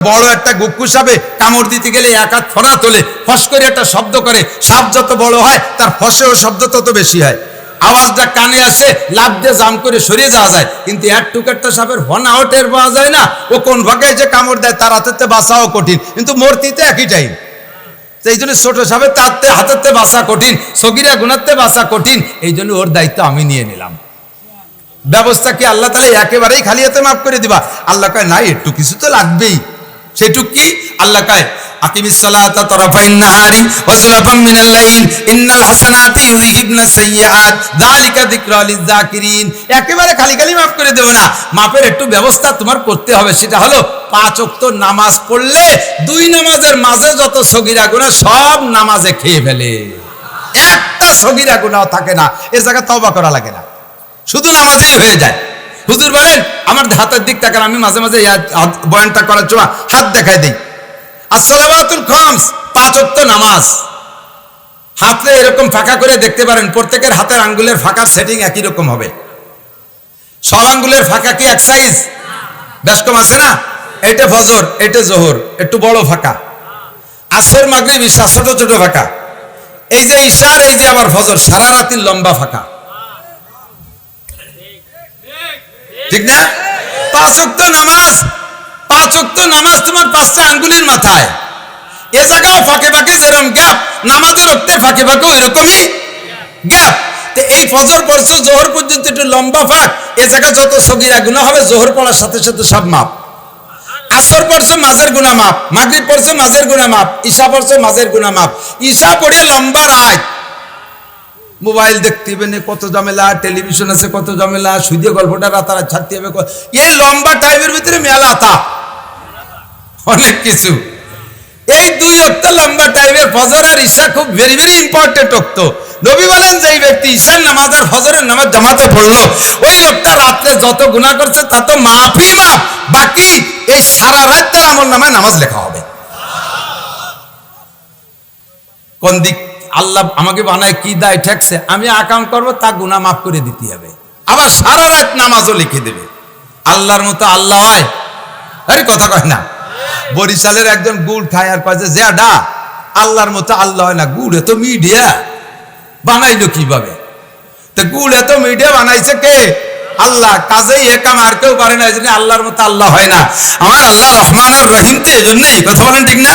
বড় একটা গুক্কু সাপে কামড় দিতে গেলে এক হাত ফোঁড়া তোলে, ফস করে একটা শব্দ করে। সাপ যত বড় হয় তার ফসেও শব্দ তত বেশি হয়, আওয়াজটা কানে আসে, লাফ দিয়ে জাম করে সরিয়ে যাওয়া যায়। কিন্তু এক টুকারটা সাপের ফনাও টের পাওয়া যায় না, ও কোন ভাগে যে কামড় দেয় তার হাতেতে বাঁচাও কঠিন, কিন্তু মূর্তিতে একই টাইম। এই জন্য ছোট সাপের তারতে হাতেতে বাঁচা কঠিন, সগিরা গুনাতে বাঁচা কঠিন। এই জন্য ওর দায়িত্ব আমি নিয়ে নিলাম। ব্যবস্থা কি আল্লাহ তাআলা একেবারেই খালি হাতে মাফ করে দিবা? আল্লাহ কয় না, একটু কিছু তো লাগবেই। সেটুক কি? আল্লাহ কয় আকিমিস সালাতা তারাফাইন নাহারি ওয়া যুলাফাম মিনাল লাইল ইন্নাল হাসানাতি ইউযহিবনাস সাইয়্যাত যালিকা যিকরা লিয-যাকিরিন। একেবারে খালি খালি মাফ করে দেব না, মাফের একটু ব্যবস্থা তোমার করতে হবে। সেটা হলো 5 ওয়াক্ত নামাজ পড়লে 2 নামাজের মাঝে যত সগীরা গুনাহ সব নামাজে খেয়ে ফেলে, একটা সগীরা গুনাহ থাকে না। এই জায়গা তওবা করা লাগে না, শুধু নামাজেই হয়ে যায়। হুজুর বলেন আমার হাতের দিক তাকান, আমি মাঝে মাঝে বয়ানটা করার জন্য হাত দেখাই দিই। আসসালাওয়াতুল খামস, 5 ওয়াক্ত নামাজ। হাতে এরকম ফাঁকা করে দেখতে পারেন, প্রত্যেকের হাতের আঙ্গুলের ফাঁকার সেটিং একই রকম হবে। সব আঙ্গুলের ফাঁকা কি এক সাইজ? বেশ কম আছে না? এটা ফজর, এটা জোহর, একটু বড় ফাঁকা। আসর, মাগরিব, ঈশা ছোট ছোট ফাঁকা। এই যে ঈশার, এই যে আবার ফজর, সারা রাতের লম্বা ফাঁকা, ঠিক না? 5 ওয়াক্ত নামাজ, 5 ওয়াক্ত নামাজ তোমার 5টা আঙ্গুলের মাথায়। এ জায়গাও ফাঁকে ফাঁকে যেরকম গ্যাপ, নামাজের রক্তে ফাঁকে ফাঁকে ওই রকমই গ্যাপ। তো এই ফজর পড়ছো, জোহর পর্যন্ত একটু লম্বা ফাঁক, এ জায়গা যত সগীরা গুনাহ হবে জোহর পড়ার সাথে সাথে সব মাপ। আসর পড়ছো, মাঝের গুনাহ মাপ। মাগরিব পড়ছো, মাঝের গুনাহ মাপ। ঈশা পড়ছো, মাঝের গুনাহ মাপ। ঈশা পড়িয়ে লম্বা রাত, মোবাইল দেখতে হবে কত ঝামেলা, টেলিভিশন আছে কত ঝামেলা, সুদীয় গল্পটা রাতারাত ছাড়তে হবে, এই লম্বা টাইমের ভিতরে মেলা তাপ, অনেক কিছু। এই 2 ওয়াক্ত লম্বা টাইমের ফজর আর ঈশা খুব ভেরি ভেরি ইম্পর্টেন্ট ওয়াক্ত। নবী বলেন যে ব্যক্তি ঈশার নামাজ আর ফজরের নামাজ জামাতে পড়লো, ওই লোকটা রাত্রে যত গুনাহ করছে তা তো মাফই মাফ, বাকি এই সারা রাত তার আমলনামায় নামাজ লেখা হবে। কোন দিক আল্লাহ আমাকে বানায় কি দায় ঠেকছে, আমি আকাম করবো, তা গুনাহ মাফ করে দিতে হবে। আবার সারা রাত নামাজও লিখে দেবে। আল্লাহর মতো আল্লাহ হয়? আরে কথা কয় না। বরিশালের একজন গুড় খায় আর কয় যে ডা আল্লাহর মতো আল্লাহ হয় না। গুড় এত মিডিয়া বানাইলো কিভাবে? তো গুড় এত মিডিয়া বানাইছে কে? আল্লাহ। কাজেই একাম আর কেউ পারে না, এই জন্য আল্লাহর মতো আল্লাহ হয় না। আমার আল্লাহ রহমান আর রহিম তো এজন্যই, কথা বলেন ঠিক না?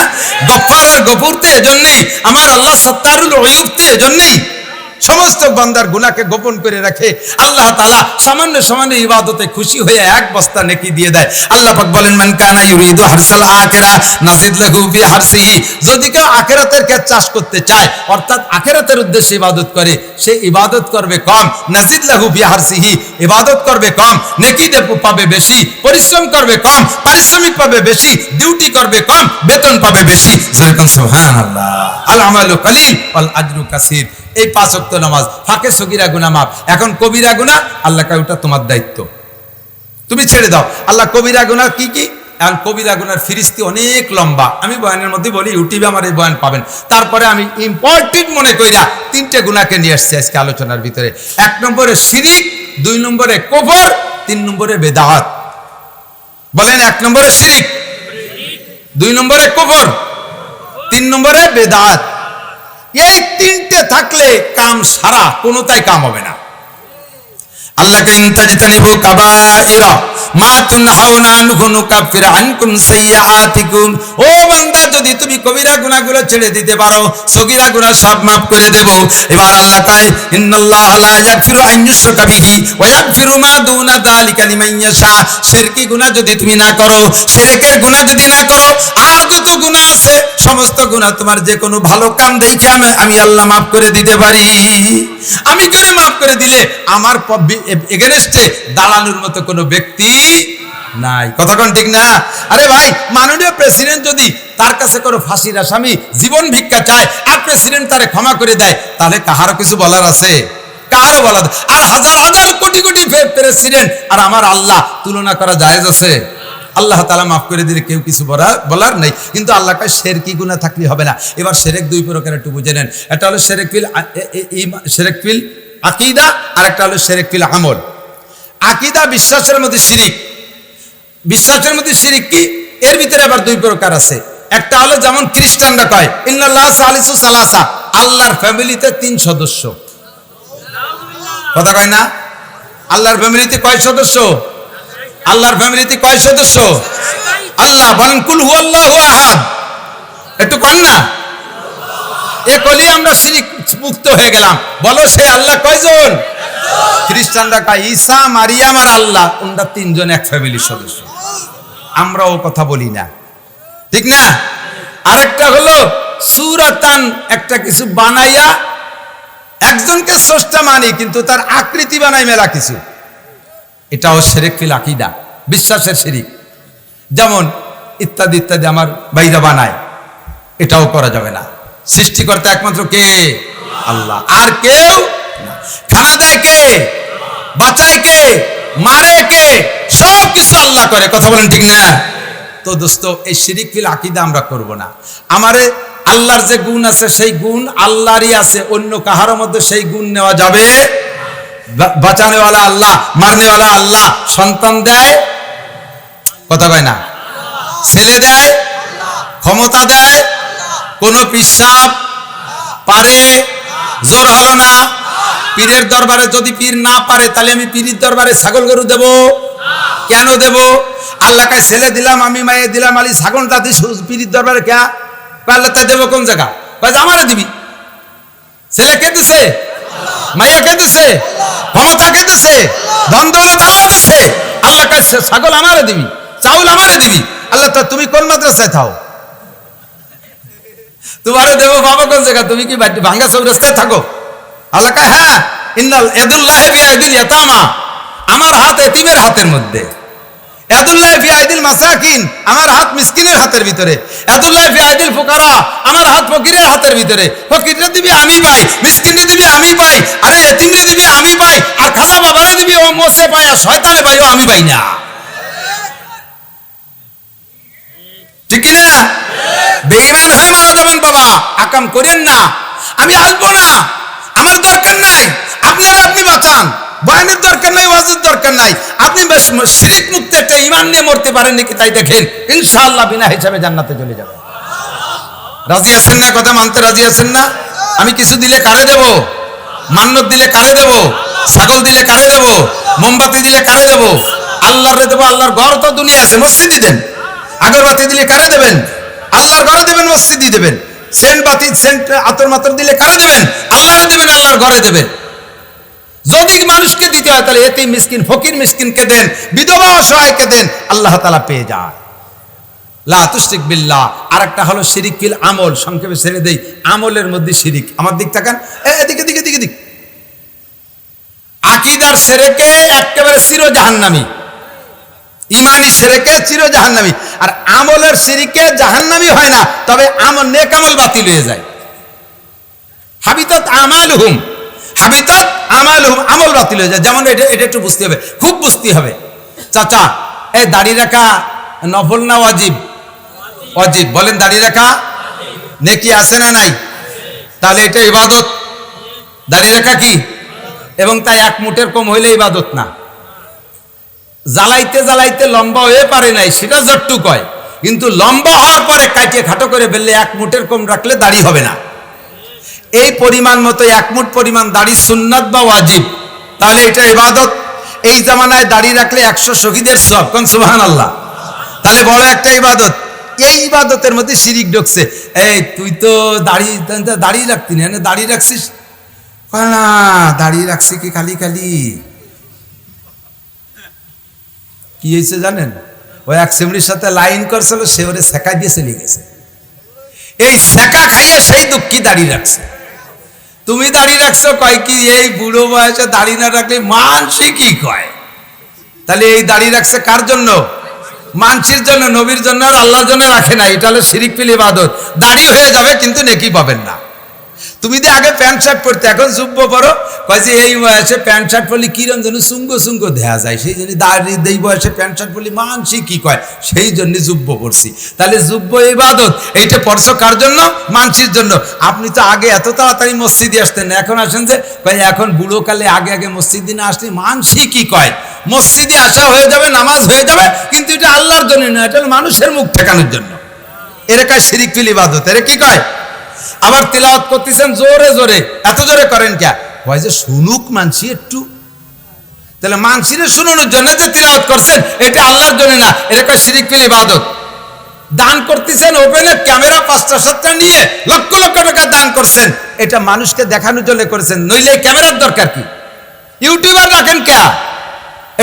গফফার আর গফুর তো এজন্যই। আমার আল্লাহ সত্তারুল উয়ুব তো এজন্যই। সমস্ত বান্দার গুনাহকে গোপন করে রাখে। আল্লাহ তাআলা সামান্য সামান্য ইবাদতে খুশি হয়ে 1 বস্তা নেকি দিয়ে দেয়। আল্লাহ পাক বলেন মান কানা ইউরিদু হারসাল আখিরা নাজিদ লাহু ফি হারসিহি। যদি কেউ আখিরাতের ক্ষেত চাষ করতে চায়, অর্থাৎ আখিরাতের উদ্দেশ্যে ইবাদত করে, সে ইবাদত করবে কম, নাজিদ লাহু ফি হারসিহি, ইবাদত করবে কম, নেকি পাবে বেশি, পরিশ্রম করবে কম, পারিশ্রমিক পাবে বেশি, ডিউটি করবে কম, বেতন পাবে বেশি। যেরকম সুবহানাল্লাহ, আল আমালু কালিল ওয়াল আজরু কাসীর। এই 5 ওয়াক্ত নামাজ, ফাঁকে সগীরা গুনাহ মাফ। এখন কবিরা গুনাহ আল্লাহ কয় ওটা তোমার দায়িত্ব, তুমি ছেড়ে দাও। আল্লাহ কবিরা গুনাহ কি কি? এখন কবিরা গুনার ফিরিস্তি অনেক লম্বা, আমি বয়ানের মধ্যে বলি, ইউটিউবে আমার এই বয়ান পাবেন। তারপরে আমি ইম্পর্টেন্ট মনে কইরা 3টে গুনাহকে নিয়ে আসছি আজকে আলোচনার ভিতরে। 1 নম্বরে শিরিক, 2 নম্বরে কুফর, 3 নম্বরে বেদাত। বলেন 1 নম্বরে শিরিক, 2 নম্বরে কুফর, 3 নম্বরে বেদাত। এই 3টে থাকলে কাম সারা, কোনোটাই কাম হবে না। আল্লাহকে ইনতাজতানিবু কাবাইরা মা তুনহাউনা আনহু নুকাফির আনকুম সাইয়্যাতিকুম। ও বান্দা, যদি তুমি কবিরা গুনাহগুলো ছেড়ে দিতে পারো, সগীরা গুনাহ সব মাফ করে দেব। এবার আল্লাহ কয় ইন্নাল্লাহা লা ইয়াগফিরু আন ইউশরাকা বিহি ওয়া ইয়াগফিরু মা দুনা যালিকা লিমান ইয়াশা। শিরকি গুনাহ যদি তুমি না করো, শিরকের গুনাহ যদি না করো, আর যত গুনাহ আছে সমস্ত গুনাহ তোমার যে কোনো ভালো কাম দেখে আমি আল্লাহ মাফ করে দিতে পারি। আমি করে মাফ করে দিলে আমার এগেনস্টে দাঁড়ানোর মতো কোনো ব্যক্তি নাই। কথা কোন ঠিক না? আরে ভাই, মাননীয় প্রেসিডেন্ট যদি তার কাছে কোনো ফাঁসির আসামি জীবন ভিক্ষা চায় আর প্রেসিডেন্ট তারে ক্ষমা করে দেয়, তাহলে কাহারও কিছু বলার আছে? কাহারও বলার? আর হাজার হাজার কোটি কোটি প্রেসিডেন্ট আর আমার আল্লাহ তুলনা করা জায়েজ আছে? আল্লাহ তাআলা মাফ করে দিলে কেউ কিছু বলার নেই। কিন্তু আল্লাহ কয় শিরকি গুনাহ থাকলে হবে না। এবার শিরক 2 প্রকার, একটু বুঝে নেন। একটা হলো শিরক ফিল আকীদা, আর একটা হলো শিরক ফিল আমল। আকীদা বিশ্বাসের মধ্যে শিরিক। বিশ্বাসের মধ্যে শিরিক কি? এর ভিতরে আবার দুই প্রকার আছে। একটা হলো যেমন খ্রিস্টানরা কয় ইন্নাল্লাহ সালিসু সালাসা, আল্লাহর ফ্যামিলিতে 3 সদস্য। কথা কয় না? আল্লাহর ফ্যামিলিতে কয় সদস্য? আল্লাহর ফ্যামিলিতে কয় সদস্য? আল্লাহ বলেন কুল হুয়াল্লাহু আহাদ, একটু কন না। এ কলি আমরা শিরক মুক্ত হয়ে গেলাম। বলো সে আল্লাহ কয়জন? খ্রিস্টানরা কয় ঈসা মারিয়াম আর আল্লাহ, ওনারা 3 জন এক ফ্যামিলির সদস্য। আমরা ও কথা বলি না, ঠিক না? আরেকটা হলো সুরাতান, একটা কিছু বানাইয়া একজনকে স্রষ্টা মানি কিন্তু তার আকৃতি বানাই মেলা কিছু, এটাও শিরক ফিল আকীদা, বিশ্বাসের শিরক। যেমন ইত্যাদি ইত্যাদি আমার বাইরা বানায়, এটাও করা যাবে না। সৃষ্টিকর্তা একমাত্র কে? আল্লাহ, আর কেউ না। খানা দেয় কে? বাঁচায় কে? মারে কে? সব কিছু আল্লাহ করে। কথা বলেন ঠিক না? তো দোস্ত, এই শিরক ফিল আকীদা আমরা করব না। আমারে আল্লাহর যে গুণ আছে সেই গুণ আল্লাহরই আছে, অন্য কাহার মধ্যে সেই গুণ নেওয়া যাবে? বাঁচানেওয়ালা আল্লাহ, মারনেওয়ালা আল্লাহ, সন্তান দেয়, কথা কয় না, ছেলে দেয়, ক্ষমতা দেয়, কোন পিসাব পারে, জোর হলো না। পীরের দরবারে যদি পীর না পারে তাহলে আমি পীরের দরবারে ছাগল গরু দেব? কেন দেব? আল্লাহ কাছে ছেলে দিলাম, আমি মায়ে দিলাম, আলী ছাগলটা দিস পীরের দরবারে কে? আল্লাহ তাই দেবো কোন জায়গা? আমারে দিবি। ছেলে কে দিছে? মাইয়া কে দিছে? ক্ষমতা কে দিছে? ধন দৌলত আল্লাহ দিছে। আল্লাহ কাছে ছাগল আমারে দিবি, চাউল আমারে দিবি। আল্লাহ তা তুমি কোন মাদ্রাসায় থাও? তোমারে দেবো বাবা কোন জায়গা? তুমি কি ভাঙ্গা চৌরাস্তায় থাকো? আল্লাহ কয় হ্যাঁ, ইন্নাল ইয়াদুল্লাহি ফি আইদিল ইয়াতামা, আমার হাত এতিমের হাতের মধ্যে। ইয়াদুল্লাহি ফি আইদিল মাসাকিন, আমার হাত মিসকিনের হাতের ভিতরে। ইয়াদুল্লাহি ফি আইদিল ফুকারা, আমার হাত ফকিরের হাতের ভিতরে। ফকিররে দিবি আমি পাই, মিসকিনরে দিবি আমি পাই, আরে এতিমরে দিবি আমি পাই, আর খাজা বাবারে দিবি ও মোসে পায়, আর শয়তানে পাই ও আমি পাই না। ঠিক কি না? বেঈমান হয়ে মারা যাবেন বাবা, আকাম করেন না। আমি আসবো না, আমার দরকার নাই, আপনি আর আপনি বাঁচান, বয়ানের দরকার নাই, ওয়াজের দরকার নাই। আপনি শিরক মুক্ত একটা ঈমান নিয়ে মরতে পারেন নাকি তাই দেখেন, ইনশাআল্লাহ বিনা হিসাবে জান্নাতে চলে যাবেন। রাজি আছেন না? কথা মানতে রাজি আছেন না? আমি কিছু দিলে কারে দেব? মান্নত দিলে কারে দেব? ছাগল দিলে কারে দেব? মোমবাতি দিলে কারে দেব? আল্লাহরে দেব। আল্লাহর ঘর তো দুনিয়া আছে, মসজিদে দেন। আগরবাতি দিলে কারে দেবেন? আল্লাহর ঘরে দেবেন, মসজিদে দেবেন। সেন্ট বাতি, সেন্ট আতর মাতর দিলে কারে দেবেন? আল্লাহরে দেবেন, আল্লাহর ঘরে দেবেন। যদি মানুষকে দিতে হয় তাহলে এতিম মিসকিন, ফকির মিসকিনকে দেন, বিধবা অসহায়কে দেন, আল্লাহ তাআলা পেয়ে যায়। লা তুশরিক বিল্লাহ। আরেকটা হলো শিরক ফিল আমল, সংক্ষেপে ছেড়ে দেই, আমলের মধ্যে শিরক। আমার দিক তাকান, এদিকে দিকে দিকে দিক। আকীদার শিরকে একেবারে চির জাহান্নামী, ইমানি শিরকে চির জাহান্নামী। আর আমলের শিরকে জাহান্নামী হয় না, তবে আমল নেক আমল বাতিল হয়ে যায়। হাবিতাত আমালুহুম, হাবিতাত আমালুহুম, আমল বাতিল হয়ে যায়। যেমন এটা একটু বুঝতে হবে, খুব বুঝতে হবে। চাচা, এই দাড়ি রাখা নফল না ওয়াজিব? ওয়াজিব। বলেন দাড়ি রাখা নেকি আছে না নাই? তাহলে এটা ইবাদত। দাড়ি রাখা কি? এবং তাই এক মুঠের কম হইলে ইবাদত না। জ্বালাইতে জ্বালাইতে লম্বা হয়ে পারে নাই, সেটা যতটুক হয়, কিন্তু লম্বা হওয়ার পরে কাটিয়ে খাটো করে ফেললে এক মুঠের কম রাখলে দাড়ি হবে না। এই পরিমাণ মতো এক মুঠ পরিমাণ দাড়ি সুন্নাত বা ওয়াজিব, তাহলে এটা ইবাদত। এই জামানায় দাড়ি রাখলে 100 শহীদের সওয়াব, কোন সুবহানাল্লাহ। তাহলে বড় একটা ইবাদত। এই ইবাদতের মধ্যে শিরিক ঢুকছে। এই তুই তো দাড়ি রাখতি না, দাড়ি রাখছিস না? দাড়ি রাখছি কি খালি খালি? কি হয়েছে জানেন? ওই এক সেমরির সাথে লাইন করছিল, সে ওরে সেকা দিয়ে চলে গেছে। এই সেকা খাইয়ে সেই দুঃখী দাড়ি রাখছে। তুমি দাড়ি রাখছো কয় কি এই বুড়ো বয়সে দাড়ি না রাখলে মানসি কি কয়? তাহলে এই দাড়ি রাখছে কার জন্য? মানসির জন্য, নবীর জন্য আর আল্লাহর জন্য রাখে না। এটা হলো শিরিক ফিল ইবাদত। দাড়ি হয়ে যাবে কিন্তু নেকি পাবেন না। তুমি যে আগে প্যান্ট শার্ট পরতে, এখন জুব্ব পরো, কয় যে এই বয়সে প্যান্ট শার্ট পরলে কিরম যেন সুঙ্গ সুঙ্গ দেয়া যায়, সেই জন্য দাড়ি এই বয়সে প্যান্ট শার্ট পরলে মানসি কি কয়, সেই জন্য জুব্ব পরছি। তাহলে জুব্ব ইবাদত, এইটা পরছো কার জন্য? মানসির জন্য। আপনি তো আগে এত তাড়াতাড়ি মসজিদে আসতেন না, এখন আসেন যে কয় এখন বুড়ো কালে আগে আগে মসজিদে না আসলে মানসি কি কয়। মসজিদে আসা হয়ে যাবে, নামাজ হয়ে যাবে, কিন্তু এটা আল্লাহর জন্য না, এটা মানুষের মুখ ঠেকানোর জন্য। এর কয় শিরিক ফিল ইবাদত। এর কি কয়? আবার তিলাওয়াত করতেছেন জোরে জোরে, এত জোরে করেন কে? হয় যে শুনুক মানসি একটু, তাহলে মানসিরে শুনানোর জন্য যে তিলাওয়াত করছেন, এটা আল্লাহর জন্য না, এর কয় শিরিক ফিল ইবাদত। দান করতেছেন ওপেনে ক্যামেরা 5টা 7টা নিয়ে লক্ষ লক্ষ টাকা দান করছেন, এটা মানুষকে দেখানোর জন্য করেছেন, নইলে ক্যামেরার দরকার কি? ইউটিউবার রাখেন কে?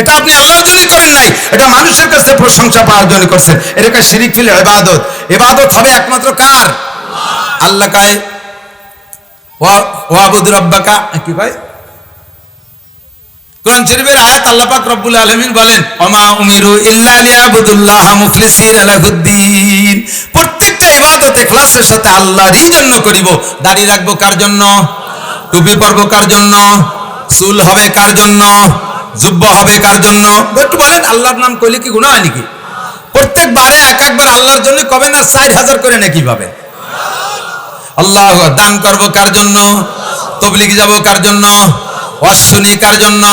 এটা আপনি আল্লাহর জন্য করেন নাই, এটা মানুষের কাছে প্রশংসা পাওয়ার জন্য করছেন। এটা শিরিক ফিল ইবাদত। ইবাদত হবে একমাত্র কার? আল্লাহ কয় ওয়াবুদ রাব্বাকা, কি কয় কোরআন শরীফের আয়াত, আল্লাহ পাক রব্বুল আলামিন বলেন ওমা উমিরু ইল্লা লিয়াবুদুল্লাহ মুখলিসিনা লাহুদ্দিন। প্রত্যেকটা ইবাদত ইখলাসের সাথে আল্লাহরই জন্য করিব। দাড়ি রাখবো কার জন্য? টুপি পরবো কার জন্য? চুল হবে কার জন্য? জুব্বা হবে কার জন্য? একটু বলেন, আল্লাহর নাম কইলে কি গুনাহ হয় নাকি? প্রত্যেকবারে এক একবার আল্লাহর জন্য কবে না 60,000 করে নাকি পাবে? আল্লাহ। দান করবো কার জন্য? তবলিগে যাব কার জন্য? ওয়াজ শুনি কার জন্য?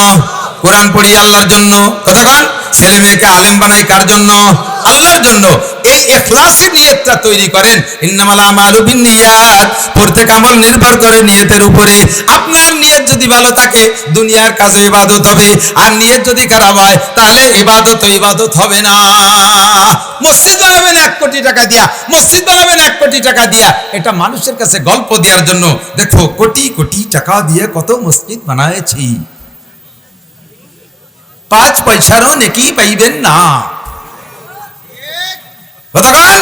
কোরআন পড়ি আল্লাহর জন্য। কতক্ষণ ছেলে মেয়েকে আলেম বানাই কার জন্য? আল্লাহর জন্য। এই ইখলাসী নিয়তটা তৈরি করেন। ইন্নামাল আমালু বিন্নিয়াত। প্রত্যেক আমল নির্ভর করে নিয়তের উপরে। আপনার নিয়ত যদি ভালো থাকে দুনিয়ার কাজে ইবাদত হবে, আর নিয়ত যদি খারাপ হয় তাহলে ইবাদত হবে না। মসজিদ বানাবেন 1 কোটি টাকা দিয়া, মসজিদ বানাবেন 1 কোটি টাকা দিয়া, এটা মানুষের কাছে গল্প দেওয়ার জন্য। দেখো কোটি কোটি টাকা দিয়ে কত মসজিদ বানায়েছি, 5 পয়সারও নেকি পাইবেন না। কতক্ষণ?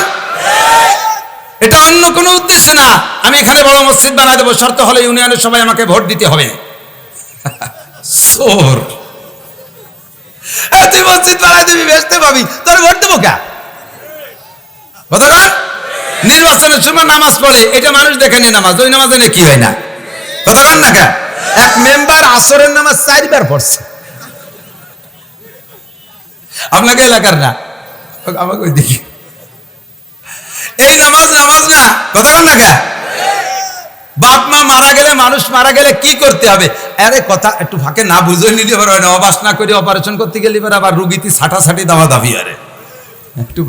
এটা অন্য কোনো উদ্দেশ্য না। আমি এখানে বড় মসজিদ বানায় দেবো, শর্ত হলে ইউনিয়নের সবাই আমাকে ভোট দিতে হবে। সোর, তুই মসজিদ বানায় দিবি, বেচতে পাবি, তোর ভোট দেবো কে? কতক্ষণ? নির্বাচনের সময় নামাজ পড়ে, এটা মানুষ দেখেনি নামাজ, ওই নামাজে কি হয় না। কতক্ষণ না কে? এক মেম্বার আসরের নামাজ 4 বার পড়ছে, আপনাকে এলাকার না, আমাকে ওই দেখি। এই নামাজ না। কতক্ষণ না কে? বাপ মা মারা গেলে, মানুষ মারা গেলে কি করতে হবে? আরে কথা একটু ফাঁকে না বুঝে নিলে এবার হয় না, অবাস না করে অপারেশন করতে গেলে এবার আবার রুগীতে ছাটাছাটি দাওয়া দাবি। আরে একটু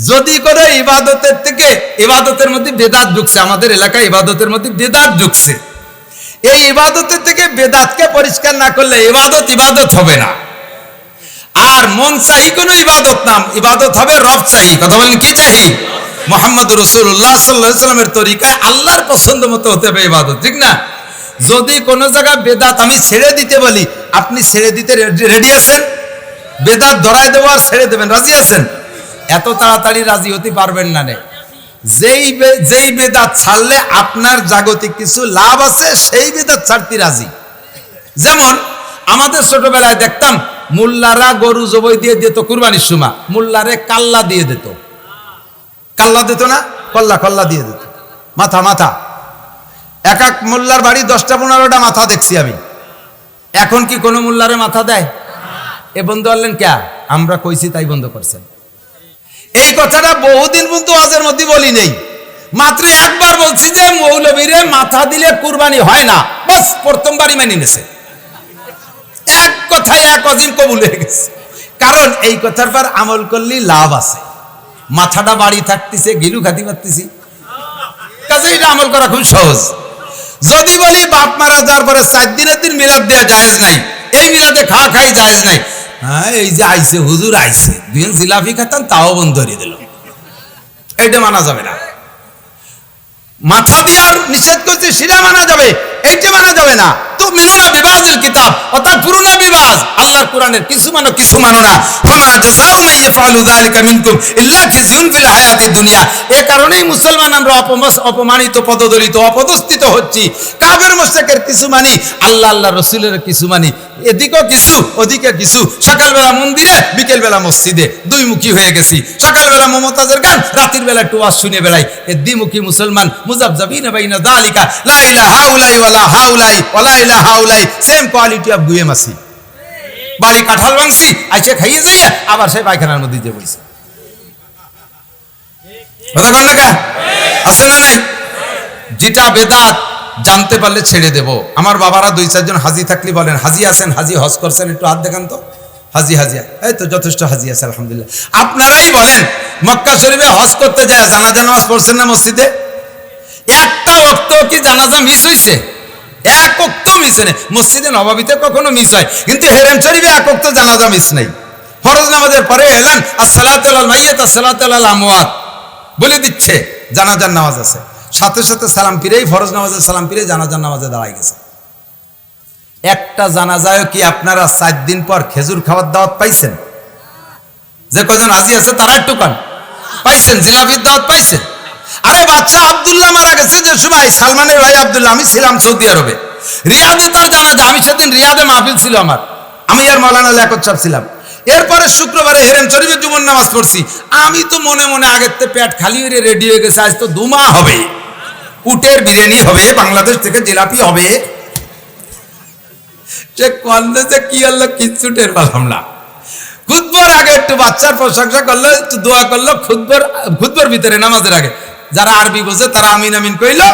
যদি করে ইবাদতের থেকে, ইবাদতের মধ্যে বেদাত ঢুকছে, আমাদের এলাকায় ইবাদতের মধ্যে বেদাত ঢুকছে। এই ইবাদতের থেকে বেদাতকে পরিষ্কার না করলে ইবাদত হবে না। আর মন চাই কোন ইবাদত নাম, ইবাদত হবে রব চাই। কথা বলেন, কি চাই? মুহাম্মদ রাসূলুল্লাহ সাল্লাল্লাহু আলাইহি ওয়াসাল্লামের তরিকায় আল্লাহর পছন্দ মতো হতে হবে ইবাদত, ঠিক না? যদি কোন জায়গায় বেদাত আমি ছেড়ে দিতে বলি, আপনি ছেড়ে দিতে রেডি আছেন? বেদাত ধরায় দেবো আর ছেড়ে দেবেন, রাজি আছেন? এত তাড়াতাড়ি রাজি হতে পারবেন না। যেই বেদাত ছাড়লে আপনার জাগতিক কিছু লাভ আছে, সেই বেদাত ছাড়তে রাজি। যেমন আমাদের ছোটবেলায় দেখতাম মোল্লারা গরু জবাই দিয়ে দিত কুরবানির সময়, মোল্লারে কাল্লা দিয়ে দিত। কাল্লা দিত না, কল্লা দিয়ে দিত, মাথা। এক মোল্লার বাড়ি 10টা 15টা মাথা দেখছি আমি। এখন কি কোনো মোল্লারে মাথা দেয়? এ বন্ধ করলেন কে? আমরা কইছি তাই বন্ধ করছেন। এই কথাটা বহুদিন পর্যন্ত ওয়াজের মধ্যে বলি নেই, মাত্র একবার বলছি যে মৌলবীরে মাথা দিলে কুরবানি হয় না, বাস প্রথমবারই মেনে নিয়েছে। এক কথায় এক অজিম কবুল হয়ে গেছে। কারণ এই কথার পর আমল করলে লাভ আছে, মাথাটা বাড়ি থাকতেছে, গিলু খাতি পারতেছি, কাজে এটা আমল করা খুব সহজ। যদি বলি বাপ মারা যাওয়ার পরে 4 দিনের দিন মিলাদ দেওয়া জায়েজ নাই, এই মিলাদে খাওয়া খাই জায়েজ নাই, হ্যাঁ এই যে আইছে হুজুর আইছে, 2 দিন জিলাপি খেতাম তাও বন্ধ করে দিল, এইটা মানা যাবে না। মাথা দিয়ে নিষেধ করছে সেটা মানা যাবে, এইটা মানা যাবে না। তো মিনুনা বিবাজের কিতাব, অর্থাৎ পুরোনো বিবাজ, আল্লাহর কোরআনের কিছু মানো কিছু মানো না। ফামা জাযাউ মান ইয়াফআলু যালিকা মিনকুম ইল্লা খিজুন ফিল হায়াতিদ দুনিয়া। এই কারণেই মুসলমান আমরা অপমানিত, পদদলিত, অপদস্থিত হচ্ছি। কাফের মুশরিকের কিছু মানি, আল্লাহ রাসূলের কিছু মানি, এদিকেও কিছু ওদিকে কিছু। সকালবেলা মন্দিরে, বিকেলবেলা মসজিদে, 2 মুখী হয়ে গেছি। সকালবেলা মমতাজের গান, রাতের বেলা একটু ওয়াজ শুনে বেড়াই। এ দ্বিমুখী মুসলমান, মুযাবযাবিনা বাইনা যালিকা, লা ইলাহা হাউলাই ওয়ালা হাউলাই ওয়ালা ইলাহা হাউলাই, সেম কোয়ালিটি অফ গুয়েমাসি। বাড়ি কাঁঠাল ভাঙছি, আইসে খাইয়ে যাইয়া আবার সেই পায়খানার মধ্যে যে বইছে। কতক্ষণ না আছে না নাই? যেটা বেদাত জানতে পারলে ছেড়ে দেব। আমার বাবারা 2-4 জন হাজি থাকলে বলেন, হাজি আছেন, হাজি হজ করছেন, একটু হাত দেখান তো। হাজি হাজিয়া, এই তো যথেষ্ট হাজি আছে আলহামদুলিল্লাহ। আপনারাই বলেন, মক্কা শরীফে হজ করতে যায় জানাজা নামাজ পড়ছেন না মসজিদে? একটা ওয়াক্ত কি জানাজা মিস হইছে? এক ওয়াক্ত মিস নেই। মসজিদে নববীতে কখনো মিস হয়, কিন্তু হেরেম শরীফে এক ওয়াক্ত জানাজা মিস নেই। ফরজ নামাজের পরে এলেন আসসালাতু আলাল মাইয়িত আসসালাতু আলাল আমওয়াত বলে দিচ্ছে, জানাজার নামাজ আছে, সাথে সাথে সালাম ফিরেই ফরজ নামাজের সালাম ফিরে জানাজার নামাজে দাঁড়ায় গেছে। একটা জানাজায় কি আপনারা 4 দিন পর খেজুর খাওয়ার দাওয়াত পাইছেন? যে কজন হাজি আছে তারা একটু কান পাইছেন, জিলাপির দাওয়াত পাইছেন? আরে বাচ্চা আব্দুল্লাহ মারা গেছে যে সময়, সালমানের ভাই আব্দুল্লাহ, আমি ছিলাম সৌদি আরবে, রিয়াদে তার জানাজা, আমি সেদিন রিয়াদে মাহফিল ছিল আমার, আমি আর মাওলানা লিয়াকত সাহেব ছিলাম। এরপরে শুক্রবারে হেরেম শরীফে জুমার নামাজ পড়ছি। আমি তো মনে মনে আগের থেকে পেট খালি হয়ে রেডি হয়ে গেছে, আজ তো দুমা হবে, উটের বিরিয়ানি হবে, বাংলাদেশ থেকে জিলাপি হবে। সে কলেজে কি হলো কিচ্ছু টের পেলাম না। খুতবার আগে একটু বাচ্চার প্রশংসা করলো, একটু দোয়া করলো, খুতবার ভিতরে নামাজের আগে যারা আরবি বোঝে তারা আমিন আমিন কইলো,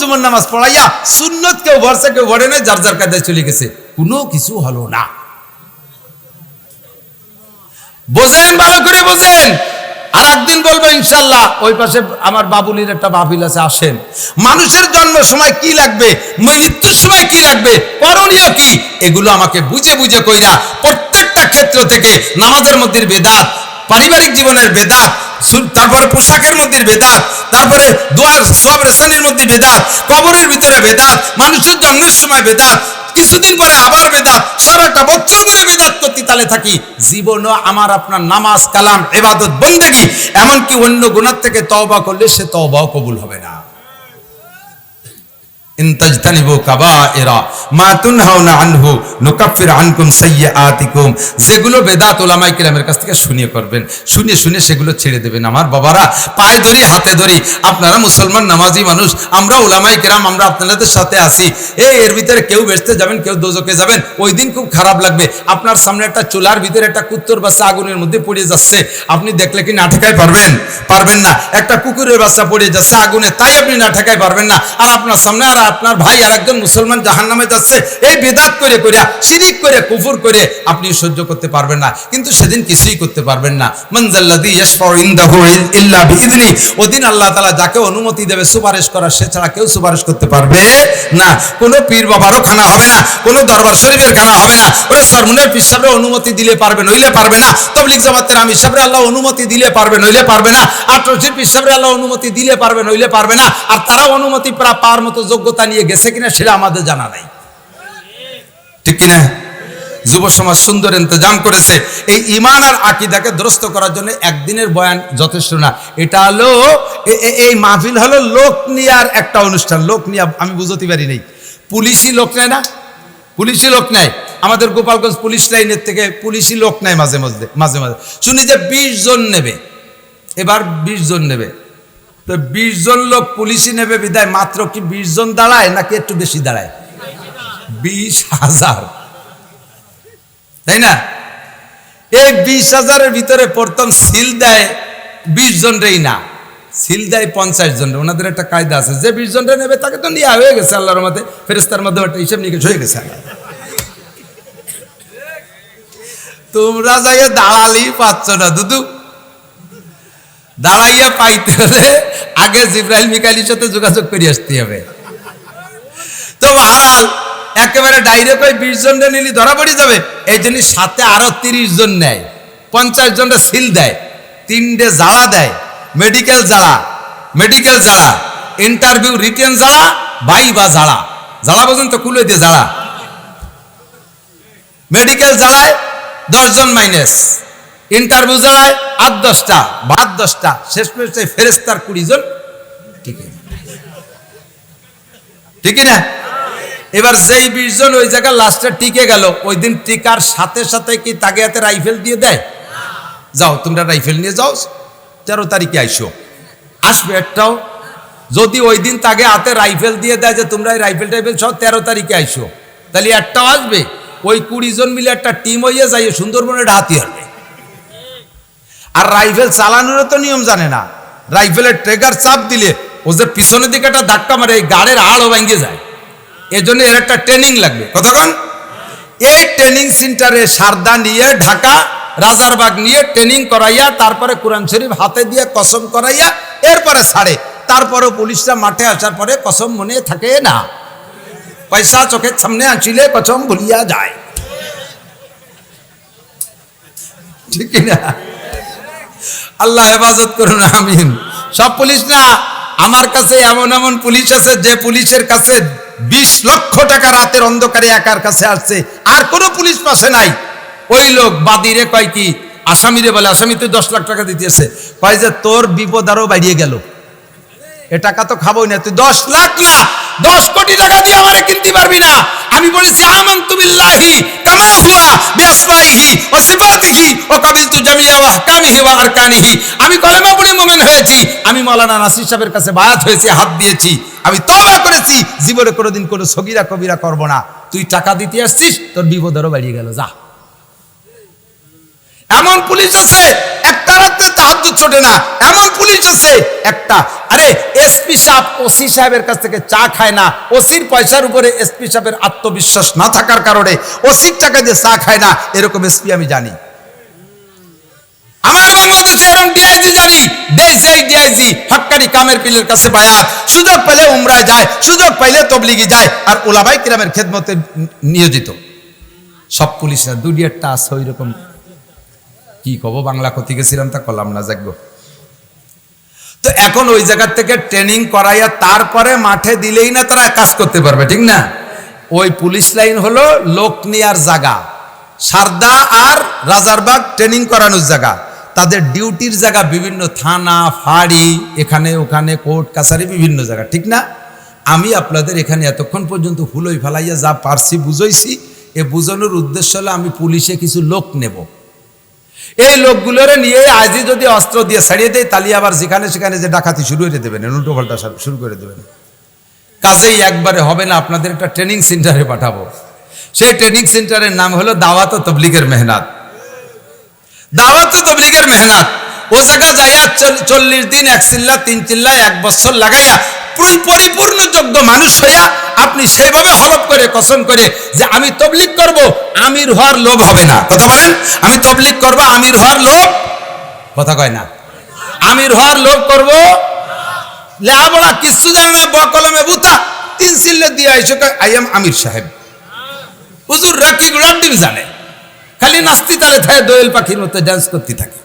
জুমার নামাজ পড়াইয়া সুন্নত কেউ ভরসা কেউ ভরে নাই, যার যার কায়দায় চলে গেছে, কোনো কিছু হলো না। বোঝেন, ভালো করে বোঝেন। আর একদিন বলবো ইনশাল্লাহ, ওই পাশে আমার বাবুলির একটা মাহফিল আছে, আসেন। মানুষের জন্মের সময় কি লাগবে, মৃত্যুর সময় কি লাগবে, করণীয় কি, এগুলো আমাকে বুঝে বুঝে কইরা প্রত্যেকটা ক্ষেত্র থেকে, নামাজের মধ্যে বেদাত, পারিবারিক জীবনের বেদাত, তারপরে পোশাকের মধ্যে বেদাত, তারপরে দোয়ার সব রেশনের মধ্যে বেদাত, কবরের ভিতরে বেদাত, মানুষের জন্মের সময় বেদাত, কিছুদিন পরে আবার বেদাত, সারাটা বছর ধরে বেদাত করতে তালে থাকি। জীবনও আমার আপনার নামাজ কালাম ইবাদত বন্দেগী, এমনকি অন্য গুনাহ থেকে তওবা করলে সে তওবাও কবুল হবে না। ইন তাজতানিবু কাবাইরা মা তুনহাউনা আনহু নুকাফির আনকুম সাইয়্যাতিকুম। যেগুলো বেদাত উলামায়ে কিরামের কাছ থেকে শুনিয়ে করবেন, শুনে শুনে সেগুলো ছেড়ে দেবেন। আমার বাবারা, পায়ে ধরি হাতে ধরি, আপনারা মুসলমান নামাজি মানুষ, আমরা উলামায়ে কিরাম, আমরা আপনাদের সাথে আছি। এর ভিতরে কেউ বেহেশতে যাবেন, কেউ দোজখে যাবেন, ওই দিন খুব খারাপ লাগবে। আপনার সামনে একটা চুলার ভিতরে একটা কুত্তর বাচ্চা আগুনের মধ্যে পড়ে যাচ্ছে, আপনি দেখলে কি না ঠেকাই পারবেন? পারবেন না। একটা কুকুরের বাচ্চা পড়ে যাচ্ছে আগুনে, তাই আপনি না ঠেকাই পারবেন না। আর আপনার সামনে আর আপনার ভাই আর একজন মুসলমান জাহান্নামে যাচ্ছে, এই বেদাত করে করে, শিরিক করে, কুফর করে আপনি সহ্য করতে পারবেন না, কিন্তু সেদিন কিছুই করতে পারবেন না। মানজাল্লাযী ইয়াশফাউ ইনদাহু ইল্লা বিইذনি। ওদিন আল্লাহ তাআলা যাকে অনুমতি দেবে সুপারিশ করার, সে ছাড়া কেউ সুপারিশ করতে পারবে না। কোনো পীর বাবারও খানা হবে না, কোনো দরবার শরীফের খানা হবে না। ওরে সরমুনের পীর সাহেবের অনুমতি দিলে পারবে, নইলে পারবে না। তাবলীগ জামাতের আমির সাহেবের আল্লাহ অনুমতি দিলে পারবে, নইলে পারবে না। আর টরসির পীর সাহেবের আল্লাহ অনুমতি দিলে পারবে, নইলে পারবে না। আর তারা অনুমতি পাওয়ার মতো যোগ্যতা নিয়ে গেছে কিনা সেটা আমাদের জানা নাই, ঠিক কিনা? যুব সমাজ সুন্দর ইন্তজাম করেছে। এই ঈমান আর আকীদাকে দুরস্ত করার জন্য একদিনের বয়ান যথেষ্ট না। এটা হলো এই মাহফিল হলো লোক নিয়ার একটা অনুষ্ঠান। লোক নিয়া আমি বুঝতে পারি নাই, পুলিশি লোক নেয় না, পুলিশি লোক নেয়। আমাদের গোপালগঞ্জ পুলিশ লাইনের থেকে পুলিশি লোক নেয় মাঝে মাঝে মাঝে মাঝে শুনি যে 20 জন নেবে, এবার 20 জন নেবে। তো 20 জন লোক পুলিশই নেবে বিদায় মাত্র কি 20 জন দাঁড়ায় নাকি একটু বেশি দাঁড়ায়? 20,000, তাই না? এই 20,000-এর ভিতরে প্রথম সিল দেয় 20 জন রেই না, সিল দেয় 50 জন। ওনাদের একটা কায়দা আছে, যে 20 জন নেবে তাকে তো নিয়ে হয়ে গেছে, আল্লাহর রহমতে ফেরেশতার মাধ্যমে একটা হিসাব নিকেশ হয়ে গেছে। তোমরা যাইয়া দাঁড়ালেই পাচ্ছ না দুদু, দাঁড়াইয়া পাইতে হলে আগে জিব্রাইল মিকাইলের সাথে যোগাযোগ করে আসতে হবে। তো বহাল একেবারে ডাইরেক্ট ওই 20 জন নিলি ধরা পড়ে যাবে, এই জন্য সাথে আরো 30 জন নেয়, 50 জনটা সিল দেয়, 3টে জ্বালা দেয়, মেডিকেল জ্বালা, ইন্টারভিউ রিটেন জ্বালা, ভাইবা জ্বালা। জ্বালা পর্যন্ত কুলে দিয়ে জ্বালা, মেডিকেল জ্বালায় 10 জন মাইনাস, ইন্টারভিউ জ্বালায় 8-10টা, 10টা, শেষ পর্যন্ত ফেরেশতার 20 জন। ঠিক না? এবার যেই 20 জন ওই জায়গায় লাস্টে টিকে গেল, ওই দিন টিকার সাথে সাথে কি তাকে হাতে রাইফেল দিয়ে দেয়, যাও তোমরা রাইফেল নিয়ে যাও, 13 তারিখে আইসো। আসবে একটাও? যদি ওই দিন তাকে হাতে রাইফেল দিয়ে দেয় যে তোমরা এই রাইফেল সব 13 তারিখে আইসো, তাহলে একটাও আসবে? ওই 20 জন মিলে একটা টিম হইয়া যাইয়ে সুন্দরবনে হাতি হারবে। আর রাইফেল চালানোর তো নিয়ম জানে না, রাইফেলের ট্রেগার চাপ দিলে ও যে পিছনের দিকে একটা ধাক্কা মারে, এই গাড়ির হাড়ও ভেঙে যায়। এজন্য এর একটা ট্রেনিং লাগবে। কতক্ষণ? এই ট্রেনিং সেন্টারে সারদা নিয়ে ঢাকা রাজারবাগ নিয়ে ট্রেনিং করাইয়া তারপরে কোরআন শরীফ হাতে দিয়ে কসম করাইয়া এরপরে ছাড়ে। তারপরেও পুলিশরা মাঠে আসার পরে কসম মনে থাকে না, পয়সা চোখের সামনে আসিলে কসম ভুলিয়া যায়, ঠিক না? আল্লাহ হেফাজত করুন, আমিন। সব পুলিশ না, আমার কাছে এমন এমন পুলিশ আছে যে পুলিশের কাছে 20 লক্ষ টাকা রাতের অন্ধকারে একার কাছে আসছে, আর কোনো পুলিশ পাশে নাই। ওই লোক বাদীরে কয় কি, আসামিরে বলে, আসামি তুই 10 লাখ টাকা দিতেছে, কয় যে তোর বিপদ আরো বাড়িয়ে গেল, এ টাকা তো খাবোই না, তুই 10 লাখ না 10 কোটি টাকা দিয়ে আমারে কিনতে পারবি না। আমি বলেছি আমানতু বিল্লাহি কামা হুয়া বিআসমাইহি ওয়া সিফাতিহি ওয়া কাবিলতু জামিয়া ওয়া আহকামিহি ওয়া আরকানিহি। আমি কলেমা পড়ে মুমিন হয়েছি, আমি মাওলানা নাসির সাহেবের কাছে বায়াত হয়েছি, হাত দিয়েছি, আমি তওবা করেছি, জীবনে কোনোদিন কোনো সগীরা কবিরা করব না। তুই টাকা দিতে আসছিস, তোর বিপদ আরো বাড়িয়ে গেল, যা। এমন পুলিশ আছে একটা রাতে তাহাজ্জুদ ছোটে না, এমন পুলিশ আছে একটা, আরে এসপি সাহেব ওসি সাহেবের কাছ থেকে চা খায় না, ওসির পয়সার উপরে এসপি সাহেবের আত্মবিশ্বাস না থাকার কারণে ওসির টাকা দিয়ে চা খায় না, এরকম এসপি আমি জানি। আমার বাংলাদেশে এরকম ডিআইজি জানি, দেশই ডিআইজি হক্কানি কামের পিলের কাছে বায়াত, সুযোগ পেলে উমরায় যায়, সুযোগ পাইলে তবলিগি যায়, আর উলামাই কিরামের খেদমতে নিয়োজিত। সব পুলিশরা দুনিয়ারটা আছে ওই রকম। কি কব, বাংলা কথি গেছিলাম তা করলাম না, যাকবো। তো এখন ওই জায়গা থেকে ট্রেনিং করাইয়া তারপরে মাঠে দিলেই না তারা কাজ করতে পারবে, ঠিক না? ওই পুলিশ লাইন হলো লোক নেয়ার জায়গা, সারদা আর রাজারবাগ ট্রেনিং করানোর জায়গা, তাদের ডিউটির জায়গা বিভিন্ন থানা ফাঁড়ি, এখানে ওখানে কোর্ট কাছারি বিভিন্ন জায়গা, ঠিক না? আমি আপনাদের এখানে এতক্ষণ পর্যন্ত হুলোই ফেলাইয়া যা পারছি বুঝাইছি। এ বুঝানোর উদ্দেশ্য হলো আমি পুলিশে কিছু লোক নেব, এই লোকগুলোরে নিয়ে আজই যদি অস্ত্র দিয়ে ছাড়িয়ে দেয়, তাহলে আবার যেখানে সেখানে যে ডাকাতি শুরু করে দেবেন, উল্টো পাল্টা শুরু করে দেবেন। কাজেই একবারে হবে না, আপনাদের একটা ট্রেনিং সেন্টারে পাঠাবো। সেই ট্রেনিং সেন্টারের নাম হলো দাওয়াত ও তবলিগের মেহনত। দাওয়াত ও তবলিগের মেহনত ও জায়গা যাইয়া 40 দিন 1 চিল্লা 3 চিল্লা 1 বছর লাগাইয়া পরিপূর্ণ যোগ্য মানুষ হইয়া আপনি সেইভাবে হলফ করে কসম করে যে আমি তবলিগ করব, আমির হওয়ার লোভ হবে না। কথা বলেন, আমি তবলিগ করব, আমির হওয়ার লোভ, কথা কয় না, আমির হওয়ার লোভ করব। লেহাপড়া কিচ্ছু জানে না, বকলমে বুতা 3 চিল্লা দিয়ে আইসো, আই এম আমির সাহেব। হুজুর রাকি গুড়ান্ডিম জানে, খালি নাস্তি তালে থাকে, দোয়েল পাখির মতো ডান্স করতে থাকে।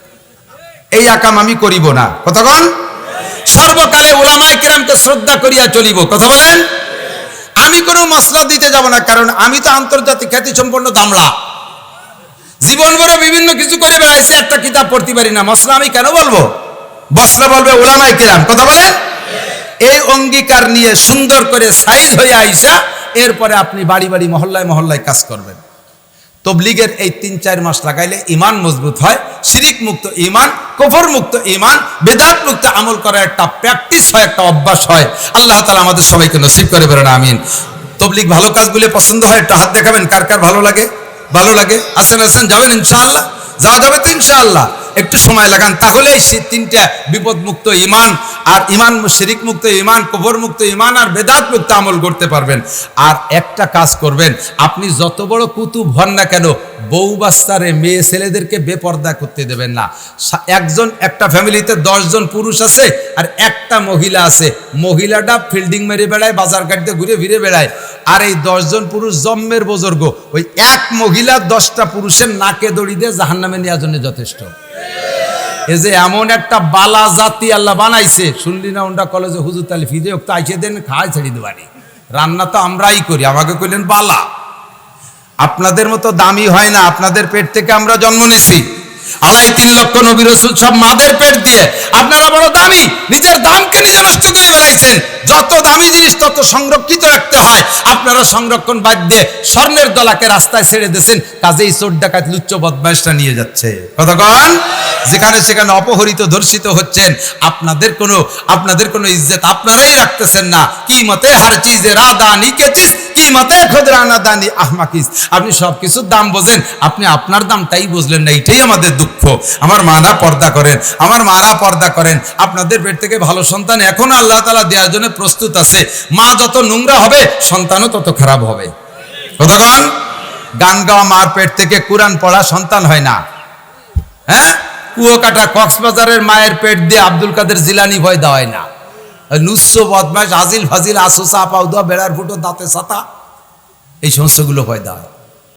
এই আকাম আমি করিব না। কথা কন, সর্বকালে উলামায়ে কিরামকে শ্রদ্ধা করিয়া চলিব। কথা বলেন, আমি কোনো মশলা দিতে যাব না, কারণ আমি তো আন্তর্জাতিক খ্যাতি সম্পন্ন দামলা, জীবন ভর বিভিন্ন কিছু করে বেড়াইছি, একটা কিতাব পড়তে পারি না, মশলা আমি কেন বলবো? মশলা বলবে উলামায়ে কিরাম। কথা বলেন, এই অঙ্গীকার নিয়ে সুন্দর করে সাইজ হয়ে আইসা এরপরে আপনি বাড়ি বাড়ি মহল্লায় মহল্লায় কাজ করবেন। তবলিগের এই 3-4 মাস লাগাইলে ইমান মজবুত হয়, শিরিক মুক্ত ইমান, কুফর মুক্ত ইমান, বেদাত মুক্ত আমল করার একটা প্র্যাকটিস হয়, একটা অভ্যাস হয়। আল্লাহ তাআলা আমাদের সবাইকে নসিব করে বলেন আমিন। তবলিগ ভালো কাজগুলো পছন্দ হয়, একটু হাত দেখাবেন কার কার ভালো লাগে। ভালো লাগে, আসেন আসেন, যাবেন ইনশাআল্লাহ, যাওয়া যাবে তো ইনশাআল্লাহ। একটু সময় লাগান, তাহলেই সেই 3টা বিপদ মুক্ত ইমান, আর ইমান শিরিক মুক্ত ইমান, কুফর মুক্ত ইমান, আর বেদাত মুক্ত আমল করতে পারবেন। আর একটা কাজ করবেন, আপনি যত বড় কুতুব হন না কেন, বউ বাচ্চারে মেয়ে ছেলেদেরকে বেপর্দা করতে দেবেন না। একটা ফ্যামিলিতে 10 জন পুরুষ আছে আর একটা মহিলা আছে, মহিলাটা ফিল্ডিং মেরে বেড়ায়, বাজার ঘাটতে ঘুরে ফিরে বেড়ায়, আর এই 10 জন পুরুষ জম্মের বুজুর্গ, ওই এক মহিলা 10টা পুরুষের নাকে দড়ি দিয়ে জাহান্নামে নেওয়ার জন্য যথেষ্ট। এই যে এমন একটা বালা জাতি আল্লাহ বানাইছে, শুনলি না ওনটা কলেজে হুজুর তালি ফিদে তো আইসে দেন, খায় ছেড়ে দেবানি, রান্না তো আমরাই করি, আমাকে কইলেন বালা। আপনাদের মতো দামি হয় না, আপনাদের পেট থেকে আমরা জন্ম নিছি, 2.5-3 লক্ষ নবী রাসূল সব মাদের পেট দিয়ে। আপনারা বড় দামি, নিজের দামকে নিজে নষ্ট করে বেড়াইছেন। যত দামি জিনিস তত সংরক্ষিত রাখতে হয়, আপনারা সংরক্ষণ বাদ দিয়ে স্বর্ণের দলাকে রাস্তায় ছেড়ে দিয়েছেন, কাজেই চোর ডাকাত লুচ্চ বদমাইশরা নিয়ে যাচ্ছে। কতক্ষণ যেখানে সেখানে অপহরিত ধর্ষিত হচ্ছেন, আপনাদের কোনো ইজ্জত আপনারাই রাখতেছেন না। কি মতে হার চিজে রাদানি কে চিজ, কি মতে খুদরানা দানি আহমাকিস। আপনি সবকিছুর দাম বোঝেন, আপনি আপনার দামটাই বুঝলেন না, এটাই আমাদের দুঃখ। আমার মানা পর্দা করেন, আমার মানা পর্দা করেন। আপনাদের পেট থেকে ভালো সন্তান এখন আল্লাহ তাআলা দেওয়ার জন্য প্রস্তুত আছে। মা যত নোংরা হবে, সন্তানও তত খারাপ হবে। কতক্ষণ গান গাওয়া মার পেট থেকে কোরআন পড়া সন্তান হয় না। হ্যাঁ, কুয়াকাটা কক্সবাজারের মায়ের পেট দিয়ে আব্দুল কাদের জিলানি পয়দা হয় না। নুচ্ছ বদমাশ আজিল ফাজিল আসো চাপা উদা বেড়ার ফুটো দাঁতে ছাতা এই সমস্তগুলো পয়দা হয়।